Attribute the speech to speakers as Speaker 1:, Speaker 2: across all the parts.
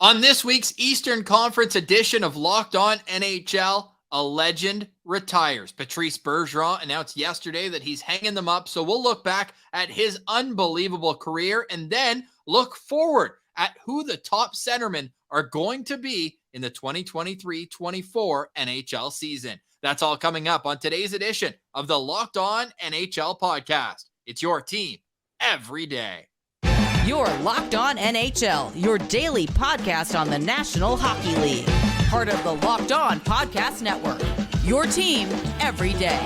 Speaker 1: On this week's Eastern Conference edition of Locked On NHL, a legend retires. Patrice Bergeron announced yesterday that he's hanging them up, so we'll look back at his unbelievable career and then look forward at who the top centermen are going to be in the 2023-24 NHL season. That's all coming up on today's edition of the Locked On NHL podcast. It's your team every day.
Speaker 2: You're Locked On NHL, your daily podcast on the National Hockey League. Part of the Locked On Podcast Network, your team every day.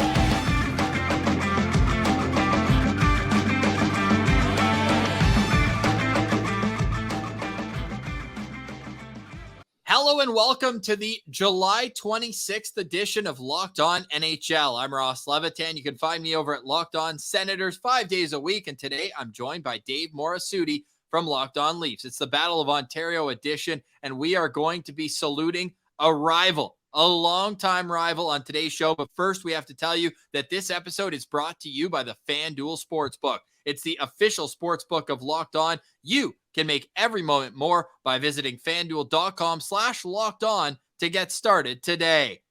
Speaker 1: Hello and welcome to the July 26th edition of Locked On NHL. I'm Ross Levitan. You can find me over at Locked On Senators 5 days a week. And today I'm joined by Dave Morassutti from Locked On Leafs. It's the Battle of Ontario edition, and we are going to be saluting a rival, a longtime rival on today's show. But first, we have to tell you that this episode is brought to you by the FanDuel Sportsbook. It's the official sportsbook of Locked On. You can make every moment more by visiting FanDuel.com/LockedOn to get started today.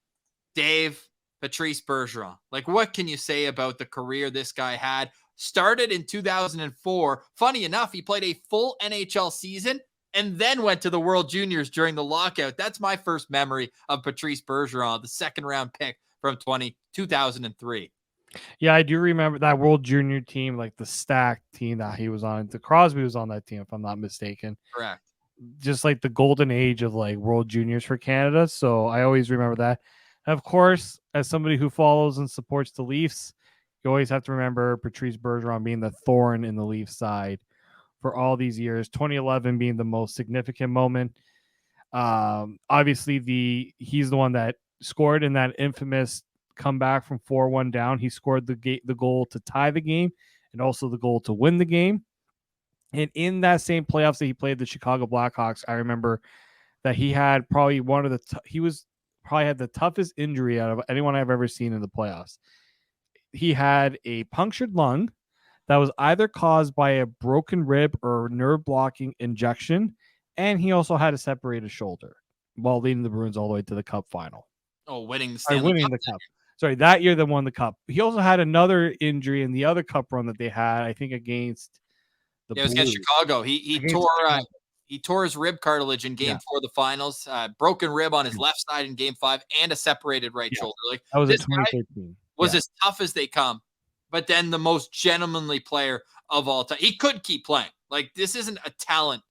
Speaker 1: Dave, Patrice Bergeron, what can you say about the career this guy had? Started in 2004. Funny enough, he played a full NHL season and then went to the World Juniors during the lockout. That's my first memory of Patrice Bergeron, the second-round pick from 2003.
Speaker 3: Yeah, I do remember that World Junior team, like the stacked team that he was on. The Crosby was on that team, if I'm not mistaken.
Speaker 1: Correct.
Speaker 3: Just like the golden age of like World Juniors for Canada. So I always remember that. And of course, as somebody who follows and supports the Leafs, you always have to remember Patrice Bergeron being the thorn in the Leafs side for all these years. 2011 being the most significant moment. Obviously, he's the one that scored in that infamous comeback from 4-1 down. He scored the goal to tie the game and also the goal to win the game. And in that same playoffs that he played the Chicago Blackhawks, I remember that he had probably had the toughest injury out of anyone I've ever seen in the playoffs. He had a punctured lung that was either caused by a broken rib or nerve blocking injection, and he also had a separated shoulder while leading the Bruins all the way to the Cup final.
Speaker 1: Oh, winning the Cup.
Speaker 3: Sorry, that year they won the Cup. He also had another injury in the other Cup run that they had, I think against the Blues.
Speaker 1: It was against Chicago. He tore his rib cartilage in Game 4 of the finals, broken rib on his left side in Game 5, and a separated right shoulder.
Speaker 3: That was in 2013.
Speaker 1: Was as tough as they come, but then the most gentlemanly player of all time. He could keep playing. This isn't a talent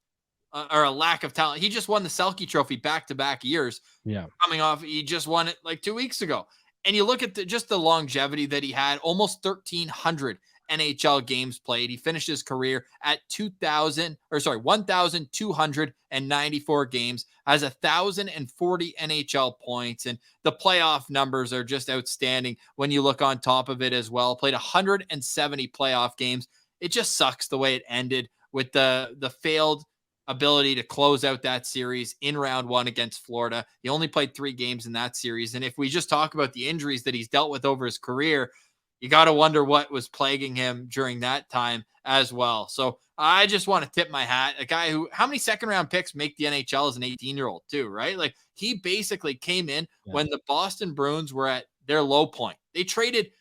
Speaker 1: or a lack of talent. He just won the Selke Trophy back-to-back years.
Speaker 3: Yeah.
Speaker 1: Coming off, he just won it 2 weeks ago. And you look at just the longevity that he had, almost 1,300 NHL games played. He finished his career at 1,294 games, has 1,040 NHL points, and the playoff numbers are just outstanding when you look on top of it as well. Played 170 playoff games. It just sucks the way it ended with the failed ability to close out that series in round 1 against Florida. He only played 3 games in that series. And if we just talk about the injuries that he's dealt with over his career, you got to wonder what was plaguing him during that time as well. So I just want to tip my hat. A guy who, how many second round picks make the NHL as an 18-year-old too, right? He basically came in when the Boston Bruins were at their low point. They traded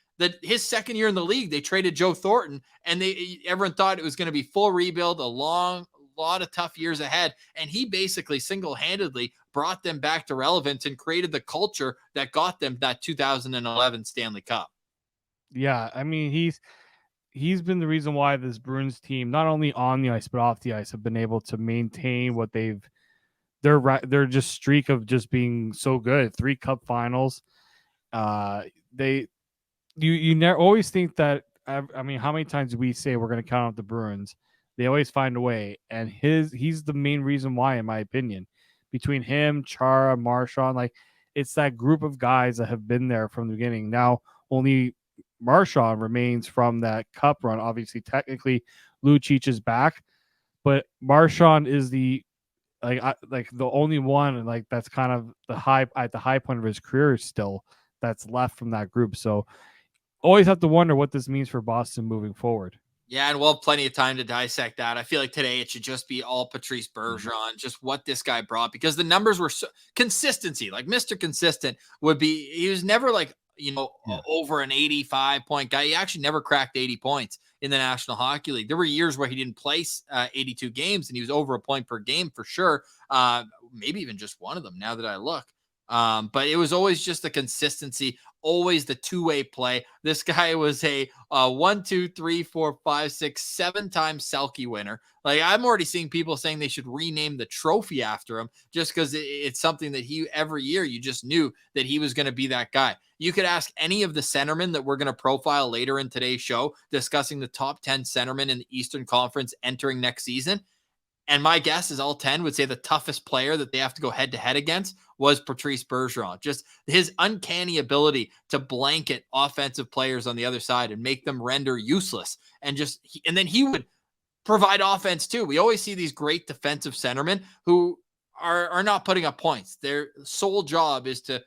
Speaker 1: his second year in the league. They traded Joe Thornton, and everyone thought it was going to be full rebuild, a lot of tough years ahead. And he basically single-handedly brought them back to relevance and created the culture that got them that 2011 Stanley Cup.
Speaker 3: Yeah, I mean, he's been the reason why this Bruins team, not only on the ice but off the ice, have been able to maintain what their just streak of just being so good. 3 Cup finals. You never always think that. I mean, how many times do we say we're going to count out the Bruins? They always find a way, and he's the main reason why, in my opinion. Between him, Chara, Marchand, it's that group of guys that have been there from the beginning. Now only Marchand remains from that Cup run. Obviously, technically, Lucic is back, but Marchand is the only one that's kind of at the high point of his career still that's left from that group. So always have to wonder what this means for Boston moving forward.
Speaker 1: Yeah, and we'll have plenty of time to dissect that. I feel like today it should just be all Patrice Bergeron, just what this guy brought, because the numbers were so consistency. Like Mr. Consistent would be, he was never like,
Speaker 3: Yeah.
Speaker 1: over an 85 point guy. He actually never cracked 80 points in the National Hockey League. There were years where he didn't play 82 games and he was over a point per game for sure. Maybe even just one of them now that I look. But it was always just the consistency, always the two-way play. This guy was a 1, 2, 3, 4, 5, 6, 7-time Selke winner. Like, I'm already seeing people saying they should rename the trophy after him just because it's something that every year you just knew that he was going to be that guy. You could ask any of the centermen that we're going to profile later in today's show, discussing the top 10 centermen in the Eastern Conference entering next season. And my guess is all 10 would say the toughest player that they have to go head to head against was Patrice Bergeron. Just his uncanny ability to blanket offensive players on the other side and make them render useless. And then he would provide offense too. We always see these great defensive centermen who are not putting up points. Their sole job is to,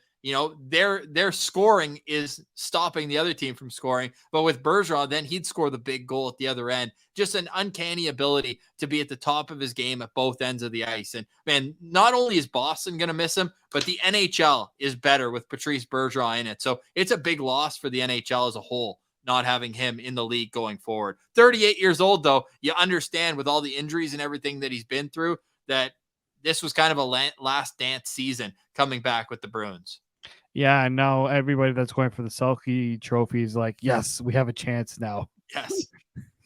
Speaker 1: their scoring is stopping the other team from scoring. But with Bergeron, then he'd score the big goal at the other end. Just an uncanny ability to be at the top of his game at both ends of the ice. And man, not only is Boston going to miss him, but the NHL is better with Patrice Bergeron in it. So it's a big loss for the NHL as a whole, not having him in the league going forward. 38 years old, though, you understand with all the injuries and everything that he's been through, that this was kind of a last dance season coming back with the Bruins.
Speaker 3: Yeah, and now everybody that's going for the Selke trophy is like, yes, we have a chance now.
Speaker 1: Yes.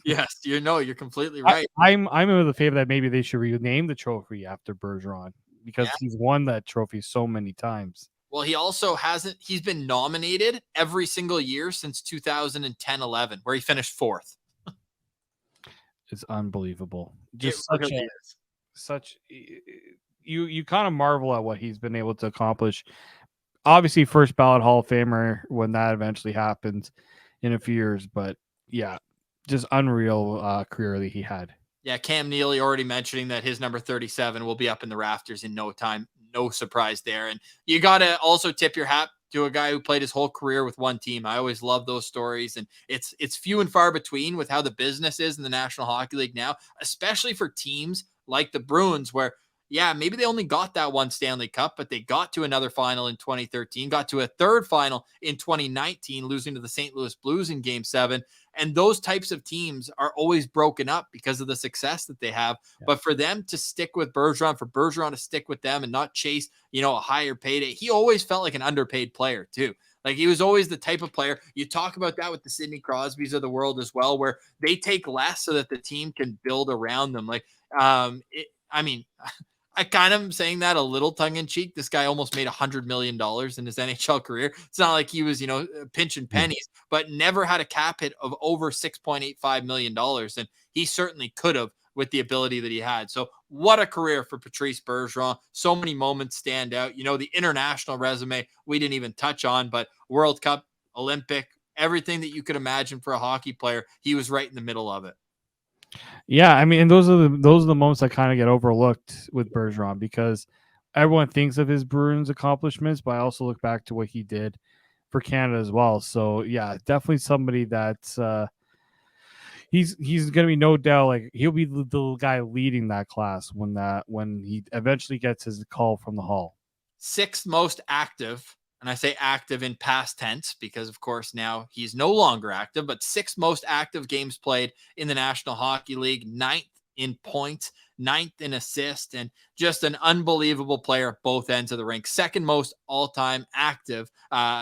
Speaker 1: Yes, you're completely right.
Speaker 3: I'm of the favor that maybe they should rename the trophy after Bergeron because he's won that trophy so many times.
Speaker 1: Well, he also he's been nominated every single year since 2010-11, where he finished 4th.
Speaker 3: It's unbelievable.
Speaker 1: Just
Speaker 3: you kind of marvel at what he's been able to accomplish. Obviously, first ballot Hall of Famer when that eventually happens in a few years, but yeah, just unreal career that he had.
Speaker 1: Yeah, Cam Neely already mentioning that his number 37 will be up in the rafters in no time. No surprise there. And you got to also tip your hat to a guy who played his whole career with one team. I always love those stories. And it's few and far between with how the business is in the National Hockey League now, especially for teams like the Bruins where, yeah, maybe they only got that one Stanley Cup, but they got to another final in 2013, got to a third final in 2019, losing to the St. Louis Blues in Game 7. And those types of teams are always broken up because of the success that they have. Yeah. But for them to stick with Bergeron, for Bergeron to stick with them and not chase, a higher payday, he always felt like an underpaid player too. Like he was always the type of player, you talk about that with the Sidney Crosbys of the world as well, where they take less so that the team can build around them. Like, I kind of am saying that a little tongue in cheek. This guy almost made $100 million in his NHL career. It's not like he was, pinching pennies, but never had a cap hit of over $6.85 million. And he certainly could have with the ability that he had. So what a career for Patrice Bergeron. So many moments stand out. The international resume we didn't even touch on, but World Cup, Olympic, everything that you could imagine for a hockey player, he was right in the middle of it.
Speaker 3: Yeah, I mean, and those are the moments that kind of get overlooked with Bergeron because everyone thinks of his Bruins accomplishments, but I also look back to what he did for Canada as well. So yeah, definitely somebody that's he's going to be no doubt like he'll be the guy leading that class when he eventually gets his call from the Hall.
Speaker 1: 6th most active. And I say active in past tense because, of course, now he's no longer active, but 6th most active games played in the National Hockey League, 9th in points, 9th in assists, and just an unbelievable player at both ends of the rink. 2nd most all-time active,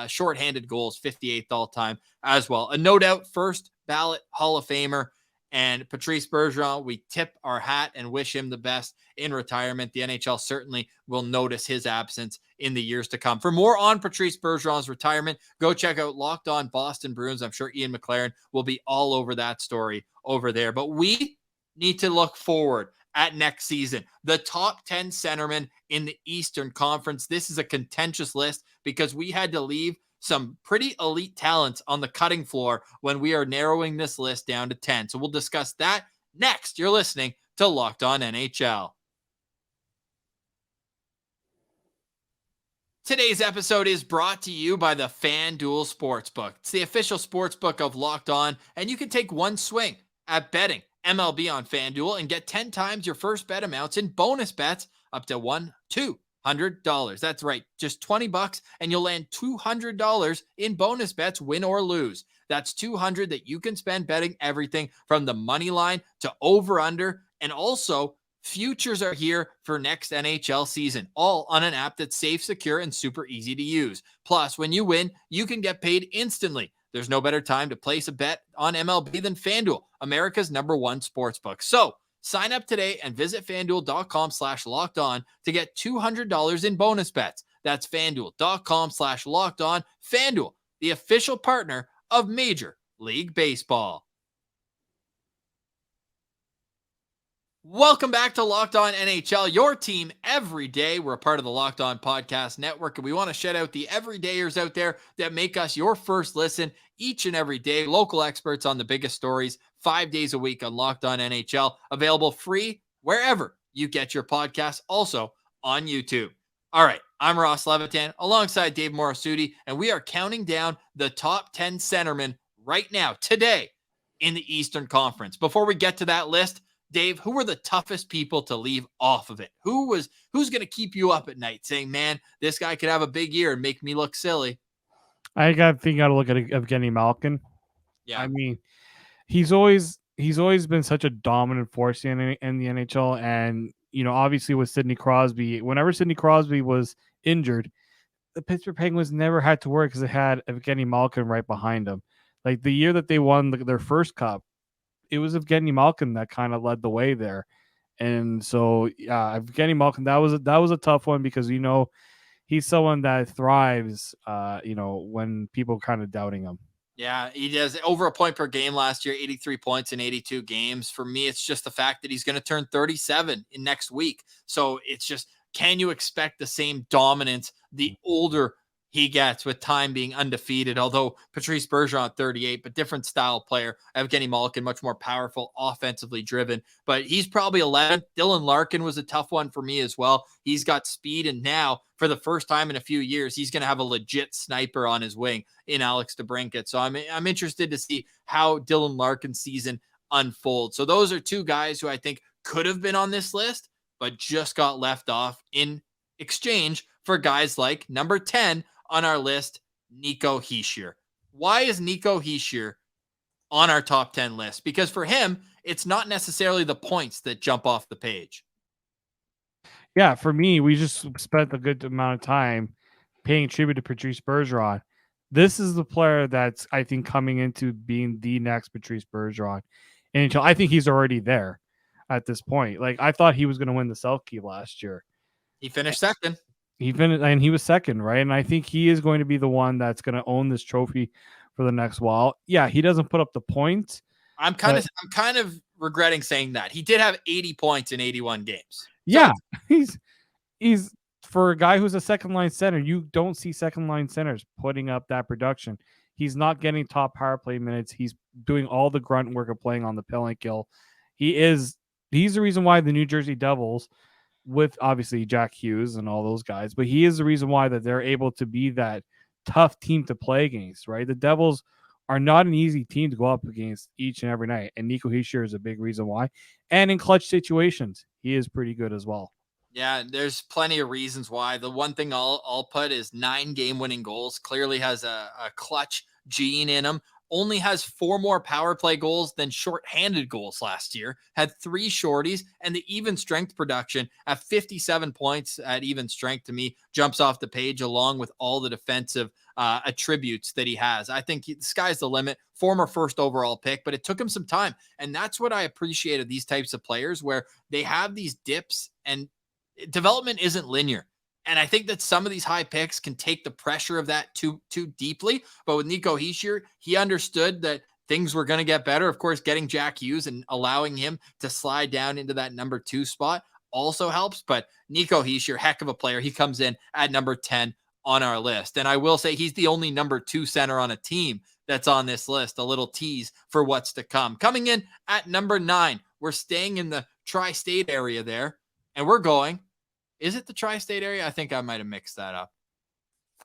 Speaker 1: shorthanded goals, 58th all-time as well. A no doubt first ballot Hall of Famer. And Patrice Bergeron, we tip our hat and wish him the best in retirement. The NHL certainly will notice his absence in the years to come. For more on Patrice Bergeron's retirement, go check out Locked On Boston Bruins. I'm sure Ian McLaren will be all over that story over there. But we need to look forward at next season. The top 10 centermen in the Eastern Conference. This is a contentious list because we had to leave some pretty elite talents on the cutting floor when we are narrowing this list down to 10. So we'll discuss that next. You're listening to Locked On NHL. Today's episode is brought to you by the FanDuel Sportsbook. It's the official sportsbook of Locked On, and you can take one swing at betting MLB on FanDuel and get 10 times your first bet amounts in bonus bets up to $200. That's right, just $20 and you'll land $200 in bonus bets, win or lose. That's $200 that you can spend betting everything from the money line to over under, and also futures are here for next NHL season, all on an app that's safe, secure, and super easy to use. Plus, when you win, you can get paid instantly. There's no better time to place a bet on MLB than FanDuel, America's #1 sportsbook. So sign up today and visit FanDuel.com/lockedon to get $200 in bonus bets. That's FanDuel.com/lockedon. FanDuel, the official partner of Major League Baseball. Welcome back to Locked On NHL, your team every day. We're a part of the Locked On Podcast Network, and we want to shout out the everydayers out there that make us your first listen each and every day. Local experts on the biggest stories 5 days a week on Locked On NHL, available free wherever you get your podcasts, also on YouTube. All right, I'm Ross Levitan alongside Dave Morassutti, and we are counting down the top 10 centermen right now, today, in the Eastern Conference. Before we get to that list, Dave, who were the toughest people to leave off of it? Who's going to keep you up at night saying, man, this guy could have a big year and make me look silly?
Speaker 3: I got to look at Evgeny Malkin.
Speaker 1: Yeah.
Speaker 3: I mean, he's always been such a dominant force in the NHL, and obviously with Sidney Crosby, whenever Sidney Crosby was injured, the Pittsburgh Penguins never had to worry because they had Evgeny Malkin right behind him. Like the year that they won their first cup, it was Evgeny Malkin that kind of led the way there. And so, yeah, Evgeny Malkin, that was a tough one because, he's someone that thrives, when people kind of doubting him.
Speaker 1: Yeah, he does over a point per game last year, 83 points in 82 games. For me, it's just the fact that he's going to turn 37 in next week. So it's just, can you expect the same dominance the older he gets with time being undefeated? Although Patrice Bergeron 38, but different style player. Evgeny Malkin, much more powerful, offensively driven, but he's probably 11th. Dylan Larkin was a tough one for me as well. He's got speed, and now for the first time in a few years, he's going to have a legit sniper on his wing in Alex DeBrincat. So I'm interested to see how Dylan Larkin's season unfolds. So those are two guys who I think could have been on this list, but just got left off in exchange for guys like number 10 on our list, Nico Hischier. Why is Nico Hischier on our top 10 list? Because for him, it's not necessarily the points that jump off the page.
Speaker 3: Yeah, for me, we just spent a good amount of time paying tribute to Patrice Bergeron. This is the player that's, I think, coming into being the next Patrice Bergeron. And I think he's already there at this point. Like, I thought he was going to win the Selke last year.
Speaker 1: He finished second.
Speaker 3: He was second, right? And I think he is going to be the one that's going to own this trophy for the next while. Yeah, he doesn't put up the points.
Speaker 1: I'm kind of regretting saying that. He did have 80 points in 81 games.
Speaker 3: Yeah, he's for a guy who's a second line center. You don't see second line centers putting up that production. He's not getting top power play minutes. He's doing all the grunt work of playing on the penalty kill. He's the reason why the New Jersey Devils, with obviously Jack Hughes and all those guys, but he is the reason why that they're able to be that tough team to play against, right? The Devils are not an easy team to go up against each and every night, and Nico Hischier is a big reason why. And in clutch situations, he is pretty good as well.
Speaker 1: Yeah, there's plenty of reasons why. The one thing I'll put is 9 game-winning goals. Clearly has a clutch gene in him. Only has 4 more power play goals than shorthanded goals last year. Had 3 shorties, and the even strength production at 57 points at even strength, to me, jumps off the page along with all the defensive attributes that he has. I think the sky's the limit. Former first overall pick, but it took him some time. And that's what I appreciate of these types of players, where they have these dips and development isn't linear. And I think that some of these high picks can take the pressure of that too deeply. But with Nico Hischier, he understood that things were going to get better. Of course, getting Jack Hughes and allowing him to slide down into that number 2 spot also helps. But Nico Hischier, heck of a player. He comes in at number 10 on our list. And I will say he's the only number 2 center on a team that's on this list. A little tease for what's to come. Coming in at number 9, we're staying in the tri-state area there. And we're going, is it the tri-state area? I think I might have mixed that up.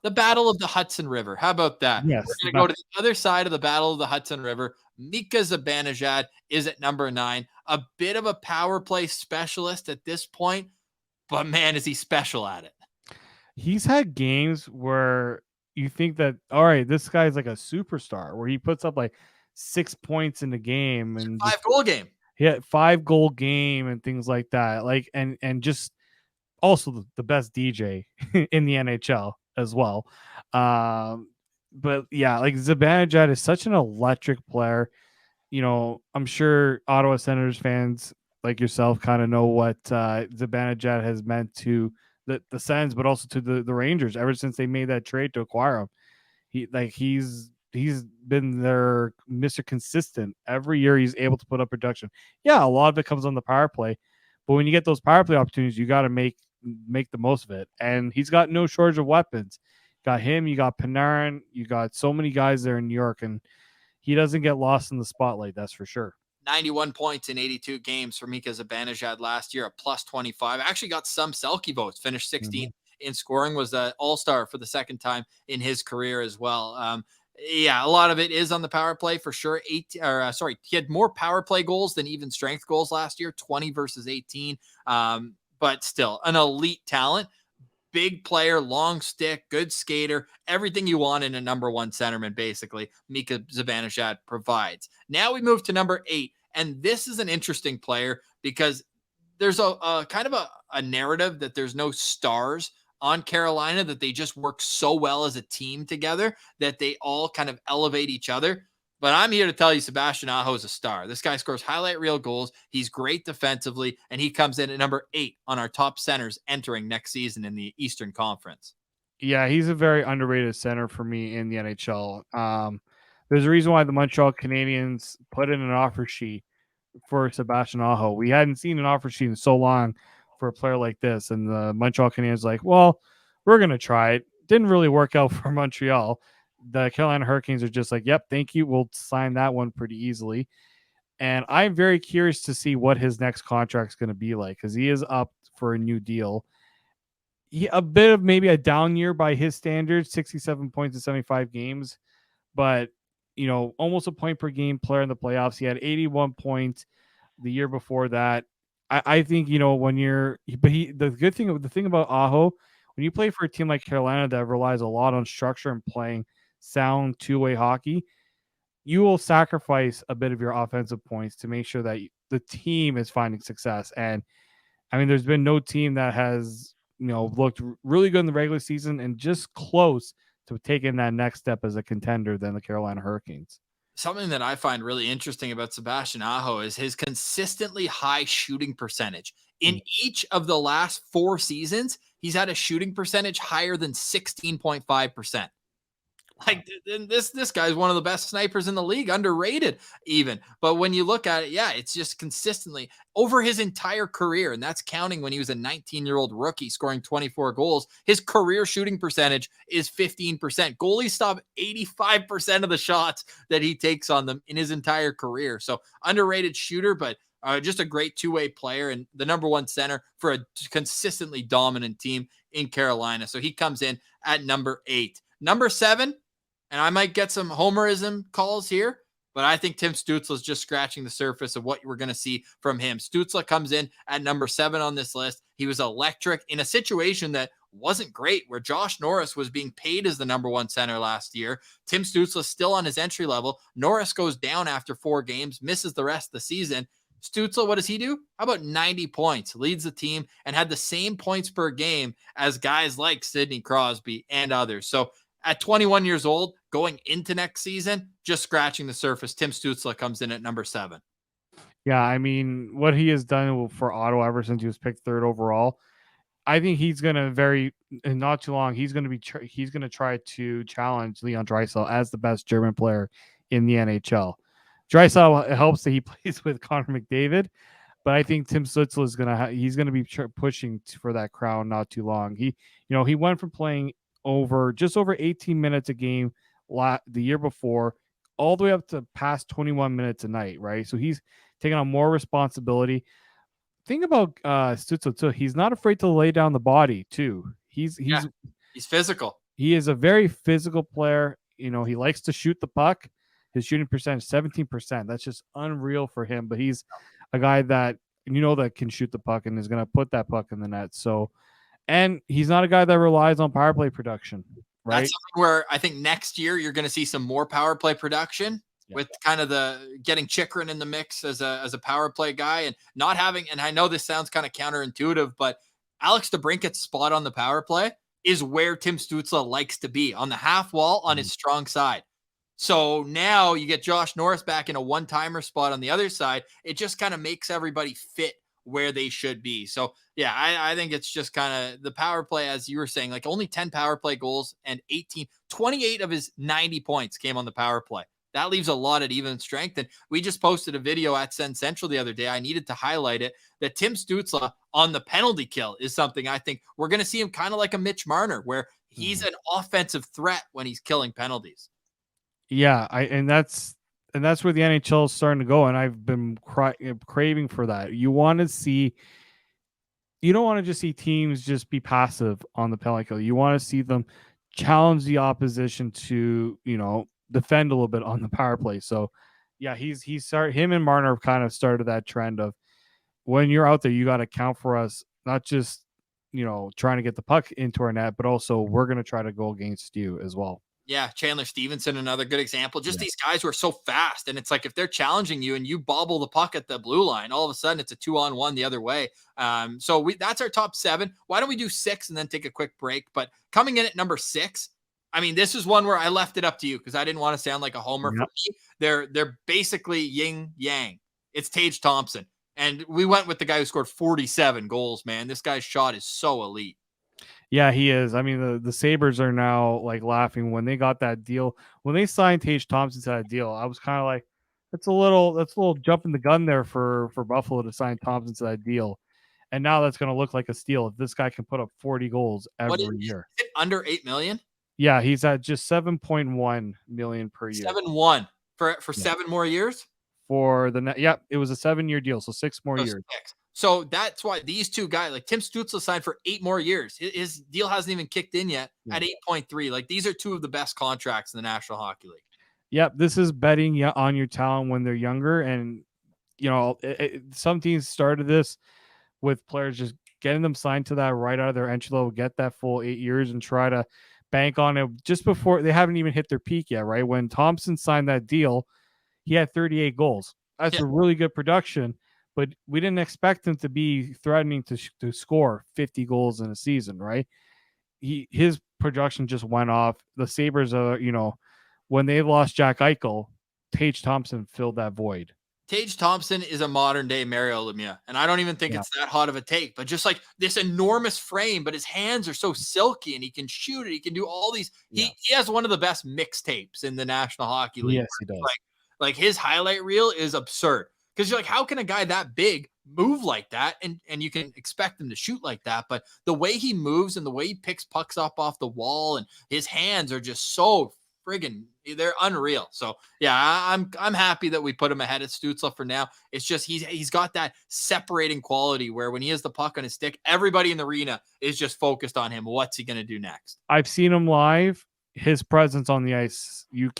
Speaker 1: The Battle of the Hudson River. How about that?
Speaker 3: Yes.
Speaker 1: We're going to go to the other side of the Battle of the Hudson River. Mika Zibanejad is at number 9. A bit of a power play specialist at this point, but man, is he special at it.
Speaker 3: He's had games where you think that, all right, this guy's like a superstar, where he puts up like 6 points in the game and
Speaker 1: 5-goal game.
Speaker 3: Yeah, 5-goal game and things like that. Like, and just also the best DJ in the NHL as well. But yeah, like Zibanejad is such an electric player. You know, I'm sure Ottawa Senators fans like yourself kind of know what Zibanejad has meant to the Sens, but also to the Rangers ever since they made that trade to acquire him. He's been their Mr. Consistent. Every year he's able to put up production. Yeah, a lot of it comes on the power play, but when you get those power play opportunities, you got to make the most of it. And he's got no shortage of weapons. Got him, you got Panarin, you got so many guys there in New York, and he doesn't get lost in the spotlight, that's for sure.
Speaker 1: 91 points in 82 games for Mika Zibanejad last year, a plus 25. Actually got some Selke votes, finished 16th in scoring, was the all-star for the second time in his career as well. Yeah, a lot of it is on the power play for sure. He had more power play goals than even strength goals last year, 20 versus 18. But still an elite talent. Big player, long stick, good skater, everything you want in a number 1 centerman, basically, Mika Zibanejad provides. Now we move to number 8, and this is an interesting player because there's a kind of a narrative that there's no stars on Carolina, that they just work so well as a team together that they all kind of elevate each other. But I'm here to tell you, Sebastian Aho is a star. This guy scores highlight reel goals. He's great defensively, and he comes in at number 8 on our top centers entering next season in the Eastern Conference.
Speaker 3: Yeah, he's a very underrated center for me in the NHL. There's a reason why the Montreal Canadiens put in an offer sheet for Sebastian Aho. We hadn't seen an offer sheet in so long for a player like this, and the Montreal Canadiens like, well, we're going to try it. Didn't really work out for Montreal. The Carolina Hurricanes are just like, yep, thank you. We'll sign that one pretty easily. And I'm very curious to see what his next contract is going to be like, because he is up for a new deal. A bit of maybe a down year by his standards, 67 points in 75 games, but you know, almost a point per game player in the playoffs. He had 81 points the year before that. I think, you know, the thing about Aho, when you play for a team like Carolina that relies a lot on structure and playing sound two-way hockey, you will sacrifice a bit of your offensive points to make sure that the team is finding success. And I mean, there's been no team that has, you know, looked really good in the regular season and just close to taking that next step as a contender than the Carolina Hurricanes.
Speaker 1: Something that I find really interesting about Sebastian Aho is his consistently high shooting percentage. In each of the last 4 seasons, he's had a shooting percentage higher than 16.5%. Like, this guy's one of the best snipers in the league, underrated even. But when you look at it, yeah, it's just consistently over his entire career, and that's counting when he was a 19-year-old rookie scoring 24 goals. His career shooting percentage is 15%. Goalies stop 85% of the shots that he takes on them in his entire career. So underrated shooter, but just a great two-way player and the number 1 center for a consistently dominant team in Carolina. So he comes in at number 8. Number 7, and I might get some homerism calls here, but I think Tim Stützle is just scratching the surface of what we're going to see from him. Stützle comes in at number 7 on this list. He was electric in a situation that wasn't great, where Josh Norris was being paid as the number 1 center last year. Tim Stützle still on his entry level. Norris goes down after 4 games, misses the rest of the season. Stützle, what does he do? How about 90 points? Leads the team and had the same points per game as guys like Sidney Crosby and others. So at 21 years old, going into next season, just scratching the surface, Tim Stützle comes in at number 7.
Speaker 3: Yeah, I mean, what he has done for Ottawa ever since he was picked 3rd overall, I think he's going to in not too long, he's going to try to challenge Leon Draisaitl as the best German player in the NHL. Draisaitl, it helps that he plays with Connor McDavid, but I think Tim Stützle is he's going to be pushing for that crown not too long. He went from playing just over 18 minutes a game the year before, all the way up to past 21 minutes a night, right? So he's taking on more responsibility. Thing about Stützle too, he's not afraid to lay down the body too. He's
Speaker 1: physical.
Speaker 3: he is a very physical player. You know, he likes to shoot the puck. His shooting percentage 17%. That's just unreal for him. But he's a guy that that can shoot the puck and is going to put that puck in the net. So, and he's not a guy that relies on power play production, right?
Speaker 1: That's something where I think next year you're going to see some more power play production with kind of the getting Chychrun in the mix as a power play guy and not having. And I know this sounds kind of counterintuitive, but Alex DeBrincat's spot on the power play is where Tim Stützle likes to be, on the half wall on his strong side. So now you get Josh Norris back in a one-timer spot on the other side. It just kind of makes everybody fit where they should be. So yeah, I think it's just kind of the power play, as you were saying, like only 10 power play goals and 28 of his 90 points came on the power play. That leaves a lot at even strength. And we just posted a video at Send Central the other day. I needed to highlight it, that Tim Stützle on the penalty kill is something I think we're going to see him kind of like a Mitch Marner, where he's an offensive threat when he's killing penalties.
Speaker 3: Yeah, and that's where the NHL is starting to go, and I've been craving for that. You don't want to just see teams just be passive on the penalty kill. You want to see them challenge the opposition to, defend a little bit on the power play. So, yeah, him and Marner kind of started that trend of, when you're out there, you got to count for us, not just, trying to get the puck into our net, but also we're going to try to go against you as well.
Speaker 1: Yeah, Chandler Stevenson, another good example. Just these guys who are so fast, and it's like if they're challenging you and you bobble the puck at the blue line, all of a sudden it's a 2-on-1 the other way. So that's our top 7. Why don't we do 6 and then take a quick break? But coming in at number 6, I mean, this is one where I left it up to you because I didn't want to sound like a homer. For me, they're basically yin yang. It's Tage Thompson, and we went with the guy who scored 47 goals. Man, this guy's shot is so elite.
Speaker 3: Yeah, he is. I mean, the Sabres are now like laughing when they got that deal. When they signed Tage Thompson to that deal, I was kind of like, that's a little jumping the gun there for Buffalo to sign Thompson to that deal. And now that's going to look like a steal if this guy can put up 40 goals every year.
Speaker 1: Is it under $8 million?
Speaker 3: Yeah, he's at just $7.1 million per year.
Speaker 1: 7.1 for 7 more years?
Speaker 3: For the it was a 7-year deal, so 6 more years.
Speaker 1: 6. So that's why these two guys, like Tim Stützle, signed for 8 more years. His deal hasn't even kicked in yet at 8.3. Like, these are two of the best contracts in the National Hockey League.
Speaker 3: Yep, this is betting on your talent when they're younger. And, some teams started this with players just getting them signed to that right out of their entry level, get that full 8 years and try to bank on it just before they haven't even hit their peak yet, right? When Thompson signed that deal, he had 38 goals. That's a really good production. But we didn't expect him to be threatening to score 50 goals in a season, right? His production just went off. The Sabres, when they lost Jack Eichel, Tage Thompson filled that void.
Speaker 1: Tage Thompson is a modern day Mario Lemieux, and I don't even think it's that hot of a take. But just like this enormous frame, but his hands are so silky, and he can shoot it. He can do all these. He has one of the best mixtapes in the National Hockey League.
Speaker 3: Yes, he does.
Speaker 1: Like his highlight reel is absurd. Because you're like, how can a guy that big move like that? And you can expect him to shoot like that. But the way he moves and the way he picks pucks up off the wall, and his hands are just so friggin', they're unreal. So yeah, I'm happy that we put him ahead of Stützle for now. It's just he's got that separating quality where when he has the puck on his stick, everybody in the arena is just focused on him. What's he going to do next?
Speaker 3: I've seen him live. His presence on the ice, you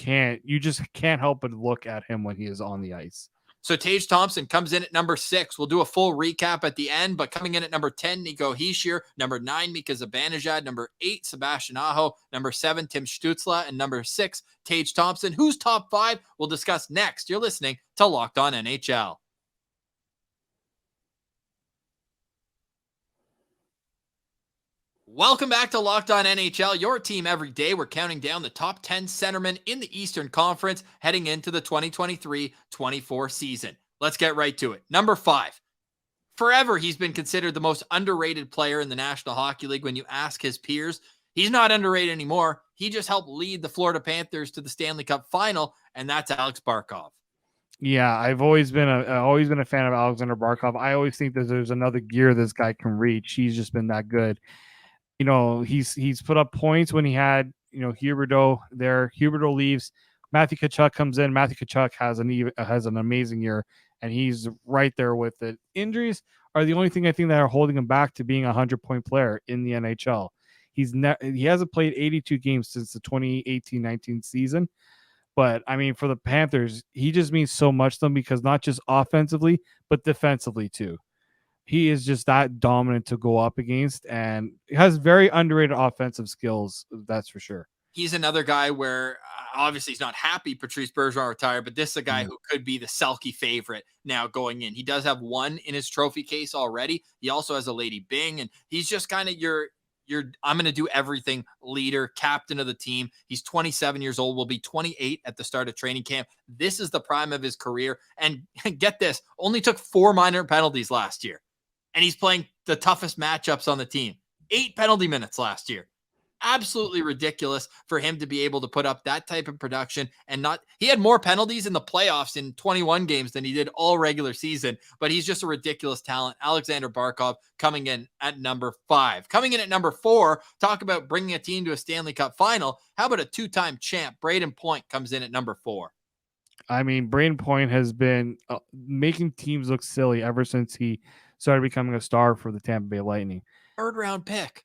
Speaker 3: just can't help but look at him when he is on the ice.
Speaker 1: So Tage Thompson comes in at number 6. We'll do a full recap at the end, but coming in at number 10, Nico Hischier, number 9, Mika Zibanejad, number 8, Sebastian Aho, number 7, Tim Stützle, and number 6, Tage Thompson. Who's top 5? We'll discuss next. You're listening to Locked On NHL. Welcome back to Locked On NHL, your team every day. We're counting down the top 10 centermen in the Eastern Conference heading into the 2023-24 season. Let's get right to it. Number 5. Forever, he's been considered the most underrated player in the National Hockey League when you ask his peers. He's not underrated anymore. He just helped lead the Florida Panthers to the Stanley Cup final, and that's Alex Barkov.
Speaker 3: Yeah, I've always been a fan of Aleksander Barkov. I always think that there's another gear this guy can reach. He's just been that good. He's put up points when he had, Huberdeau there. Huberdeau leaves. Matthew Tkachuk comes in. Matthew Tkachuk has an amazing year, and he's right there with it. Injuries are the only thing I think that are holding him back to being a 100-point player in the NHL. He hasn't played 82 games since the 2018-19 season. But I mean, for the Panthers, he just means so much to them because not just offensively, but defensively too. He is just that dominant to go up against and has very underrated offensive skills. That's for sure.
Speaker 1: He's another guy where obviously he's not happy Patrice Bergeron retired, but this is a guy who could be the Selke favorite now going in. He does have one in his trophy case already. He also has a Lady Bing, and he's just kind of your I'm going to do everything leader, captain of the team. He's 27 years old, will be 28 at the start of training camp. This is the prime of his career. And get this, only took 4 minor penalties last year. And he's playing the toughest matchups on the team. 8 penalty minutes last year. Absolutely ridiculous for him to be able to put up that type of production and not. He had more penalties in the playoffs in 21 games than he did all regular season, but he's just a ridiculous talent. Aleksander Barkov coming in at number 5. Coming in at number 4, talk about bringing a team to a Stanley Cup final. How about a 2-time champ? Braden Point comes in at number 4.
Speaker 3: I mean, Braden Point has been making teams look silly ever since he started becoming a star for the Tampa Bay Lightning.
Speaker 1: 3rd round pick.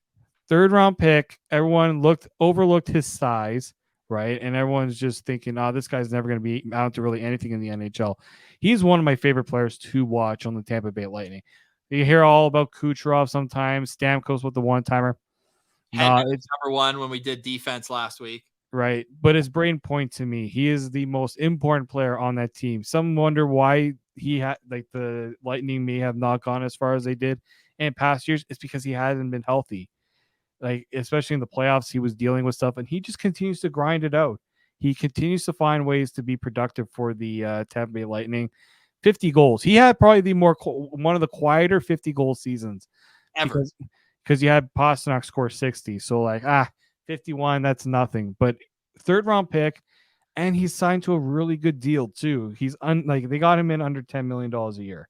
Speaker 1: Everyone
Speaker 3: overlooked his size, right? And everyone's just thinking, oh, this guy's never going to be out to really anything in the NHL. He's one of my favorite players to watch on the Tampa Bay Lightning. You hear all about Kucherov sometimes, Stamkos with the one-timer.
Speaker 1: No, it's number 1 when we did defense last week.
Speaker 3: Right. But it's Braden Point to me. He is the most important player on that team. Some wonder why the Lightning may have not gone as far as they did in past years. It's because he hasn't been healthy. Like, especially in the playoffs, he was dealing with stuff, and he just continues to grind it out. He continues to find ways to be productive for the Tampa Bay Lightning. 50 goals. He had probably one of the quieter 50-goal seasons
Speaker 1: ever.
Speaker 3: Because you had Pastrnak score 60. So, 51, that's nothing. But 3rd-round pick, and he's signed to a really good deal, too. They got him in under $10 million a year.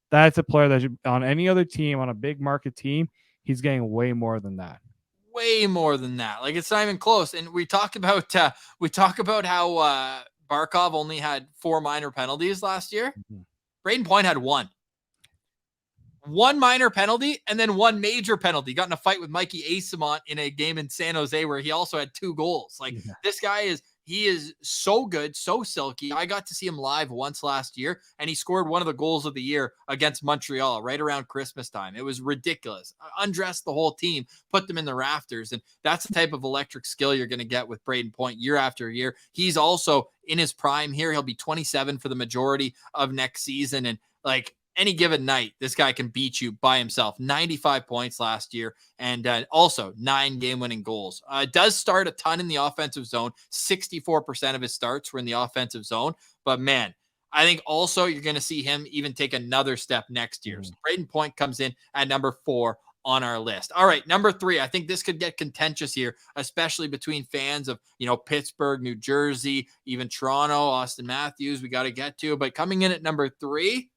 Speaker 3: That's a player that on any other team, on a big market team, he's getting way more than that.
Speaker 1: Way more than that. Like, it's not even close. And we talk about how Barkov only had 4 minor penalties last year. Mm-hmm. Braden Point had 1 minor penalty and then 1 major penalty. Got in a fight with Mikey Asimont in a game in San Jose where he also had 2 goals. This guy is so good, so silky. I got to see him live once last year, and he scored one of the goals of the year against Montreal right around Christmas time. It was ridiculous. Undressed the whole team, put them in the rafters, and that's the type of electric skill you're going to get with Braden Point year after year. He's also in his prime here. He'll be 27 for the majority of next season, and any given night, this guy can beat you by himself. 95 points last year, and also 9 game-winning goals. Does start a ton in the offensive zone. 64% of his starts were in the offensive zone. But, man, I think also you're going to see him even take another step next year. So Braden Point comes in at number 4 on our list. All right, number 3. I think this could get contentious here, especially between fans of, Pittsburgh, New Jersey, even Toronto, Austin Matthews we got to get to. But coming in at number 3,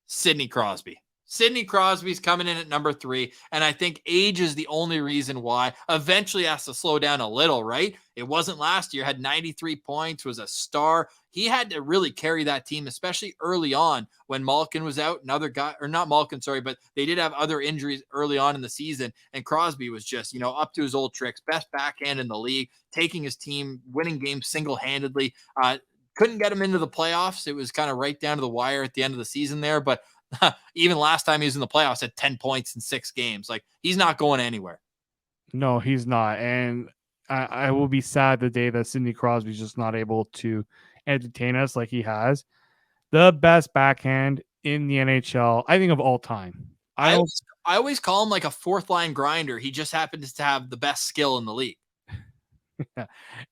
Speaker 1: Sidney Crosby. Sidney Crosby's coming in at number 3, and I think age is the only reason why. Eventually has to slow down a little, right? It wasn't last year. Had 93 points, was a star. He had to really carry that team, especially early on when Malkin was out. Another guy, or not Malkin, sorry, but they did have other injuries early on in the season, and Crosby was just, up to his old tricks. Best backhand in the league, taking his team, winning games single-handedly. Couldn't get him into the playoffs. It was kind of right down to the wire at the end of the season there. But even last time he was in the playoffs at 10 points in 6 games. He's not going anywhere.
Speaker 3: No, he's not. And I will be sad the day that Sidney Crosby's just not able to entertain us like he has. The best backhand in the NHL, I think, of all time.
Speaker 1: I always call him like a 4th-line grinder. He just happens to have the best skill in the league.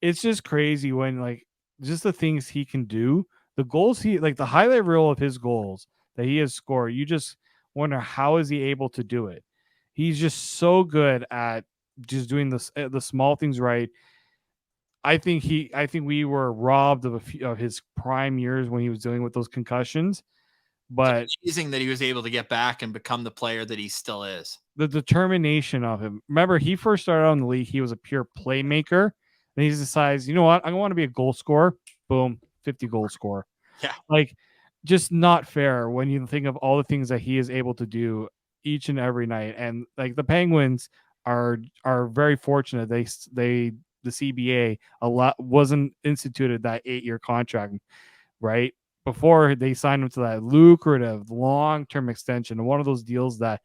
Speaker 3: It's just crazy when, just the things he can do, the goals the highlight reel of his goals that he has scored, you just wonder how is he able to do it. He's just so good at just doing the small things right. I think we were robbed of a few of his prime years when he was dealing with those concussions, but
Speaker 1: it's amazing that he was able to get back and become the player that he still is.
Speaker 3: The determination of him. Remember, he first started out in the league, he was a pure playmaker. Then he decides, you know what? I want to be a goal scorer. Boom, 50 goal scorer.
Speaker 1: Yeah.
Speaker 3: Just not fair when you think of all the things that he is able to do each and every night. And the Penguins are very fortunate. The CBA wasn't instituted that 8-year contract, right? Before they signed him to that lucrative long-term extension, one of those deals that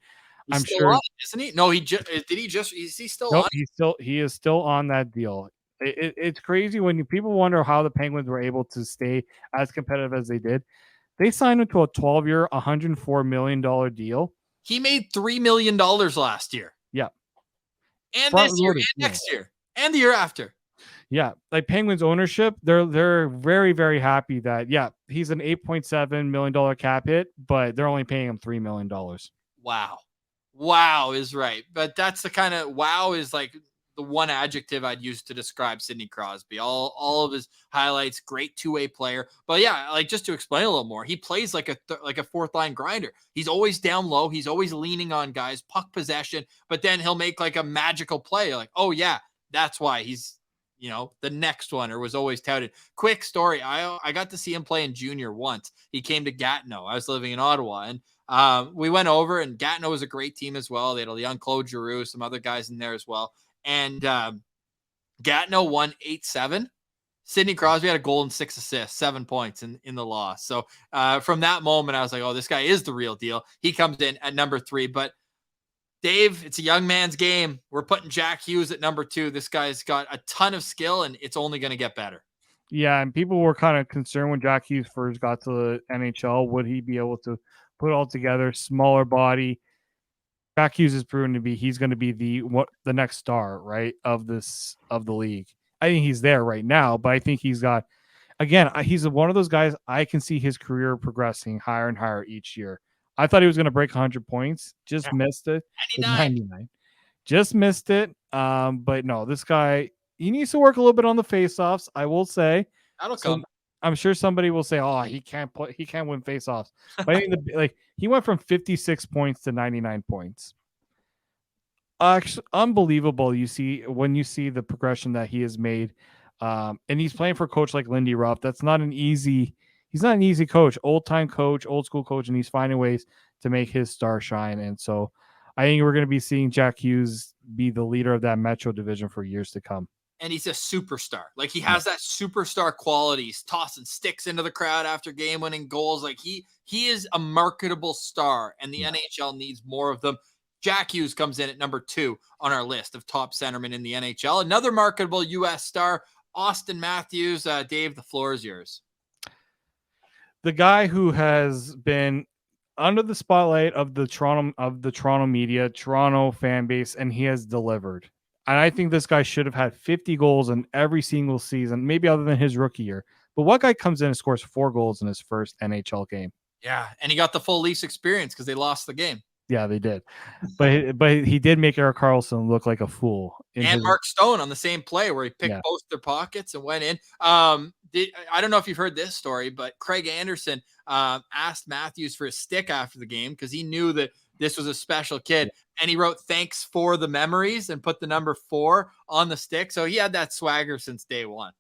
Speaker 1: He's
Speaker 3: I'm
Speaker 1: still
Speaker 3: sure.
Speaker 1: on it, isn't he? No, is he still
Speaker 3: Nope,
Speaker 1: on it?
Speaker 3: he is still on that deal. It's crazy when people wonder how the Penguins were able to stay as competitive as they did. They signed him to a 12-year, $104 million deal.
Speaker 1: He made $3 million last year.
Speaker 3: Yeah.
Speaker 1: And
Speaker 3: Front
Speaker 1: this year,
Speaker 3: loaded,
Speaker 1: and next year, and the year after.
Speaker 3: Yeah, like Penguins ownership, they're very, very happy that he's an $8.7 million cap hit, but they're only paying him $3 million.
Speaker 1: Wow is right. But that's the kind of wow is like the one adjective I'd use to describe Sidney Crosby. All of his highlights, great two-way player. But yeah, like just to explain a little more, he plays like a fourth line grinder. He's always down low. He's always leaning on guys, puck possession, but then he'll make like a magical play. Like, oh yeah, that's why he's, the next one, or was always touted. Quick story. I got to see him play in junior once. He came to Gatineau. I was living in Ottawa, and we went over, and Gatineau was a great team as well. They had a young Claude Giroux, some other guys in there as well. And Gatineau won 8-7. Sidney Crosby had a goal and 6 assists, 7 points in the loss. So from that moment, I was like, oh, this guy is the real deal. He comes in at number 3. But Dave, it's a young man's game. We're putting Jack Hughes at number 2. This guy's got a ton of skill, and it's only going to get better.
Speaker 3: Yeah, and people were kind of concerned when Jack Hughes first got to the NHL. Would he be able to put it all together? Smaller body. Jack Hughes is proven to be he's going to be the next star, right, of the league. I think he's there right now, but I think he's got, again, he's one of those guys I can see his career progressing higher and higher each year. I thought he was going to break 100 points, just missed it. 99. Just missed it. But no, this guy, he needs to work a little bit on the faceoffs, I will say.
Speaker 1: That'll come.
Speaker 3: I'm sure somebody will say, "Oh, he can't win faceoffs." But I think he went from 56 points to 99 points. Actually, unbelievable. When you see the progression that he has made, and he's playing for a coach like Lindy Ruff. He's not an easy coach, old school coach, and he's finding ways to make his star shine. And so, I think we're going to be seeing Jack Hughes be the leader of that Metro division for years to come.
Speaker 1: And he's a superstar. Like, he has that superstar qualities, tossing sticks into the crowd after game-winning goals. Like, he is a marketable star, and the NHL needs more of them. Jack Hughes comes in at number 2 on our list of top centermen in the NHL. Another marketable U.S. star, Austin Matthews. Dave, the floor is yours.
Speaker 3: The guy who has been under the spotlight of the Toronto media, Toronto fan base, and he has delivered. And I think this guy should have had 50 goals in every single season, maybe other than his rookie year. But what guy comes in and scores 4 goals in his first NHL game?
Speaker 1: Yeah, and he got the full Leafs experience because they lost the game.
Speaker 3: Yeah, they did. But he did make Erik Karlsson look like a fool.
Speaker 1: And Mark Stone on the same play where he picked both their pockets and went in. I don't know if you've heard this story, but Craig Anderson asked Matthews for a stick after the game because he knew that this was a special kid. And he wrote, "Thanks for the memories," and put the number 4 on the stick. So he had that swagger since day one.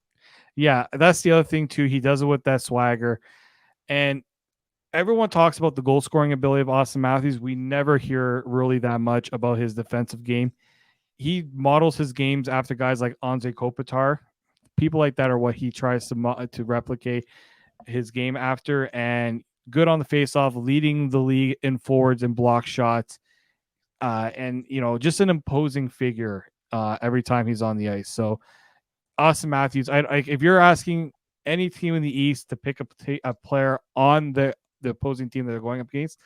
Speaker 3: Yeah, that's the other thing, too. He does it with that swagger. And everyone talks about the goal scoring ability of Austin Matthews. We never hear really that much about his defensive game. He models his games after guys like Anze Kopitar. People like that are what he tries to replicate his game after. And good on the faceoff, leading the league in forwards and block shots. And, just an imposing figure every time he's on the ice. So Austin Matthews, if you're asking any team in the East to pick a player on the opposing team that they're going up against,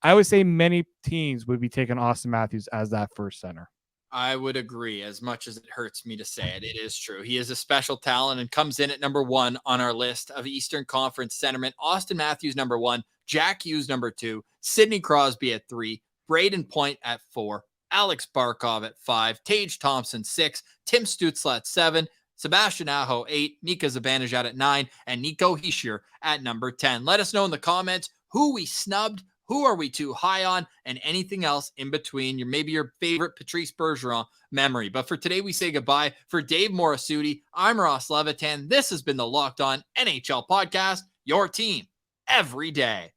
Speaker 3: I would say many teams would be taking Austin Matthews as that first center.
Speaker 1: I would agree, as much as it hurts me to say it. It is true. He is a special talent and comes in at number 1 on our list of Eastern Conference centermen. Austin Matthews, number 1. Jack Hughes, number 2. Sidney Crosby at 3. Braden Point at 4. Alex Barkov at 5. Tage Thompson, 6. Tim Stützle at 7. Sebastian Aho, 8. Mika Zibanejad at 9. And Nico Hischier at number 10. Let us know in the comments who we snubbed, who are we too high on, and anything else in between. Maybe your favorite Patrice Bergeron memory. But for today, we say goodbye. For Dave Morassutti, I'm Ross Levitan. This has been the Locked On NHL podcast, your team every day.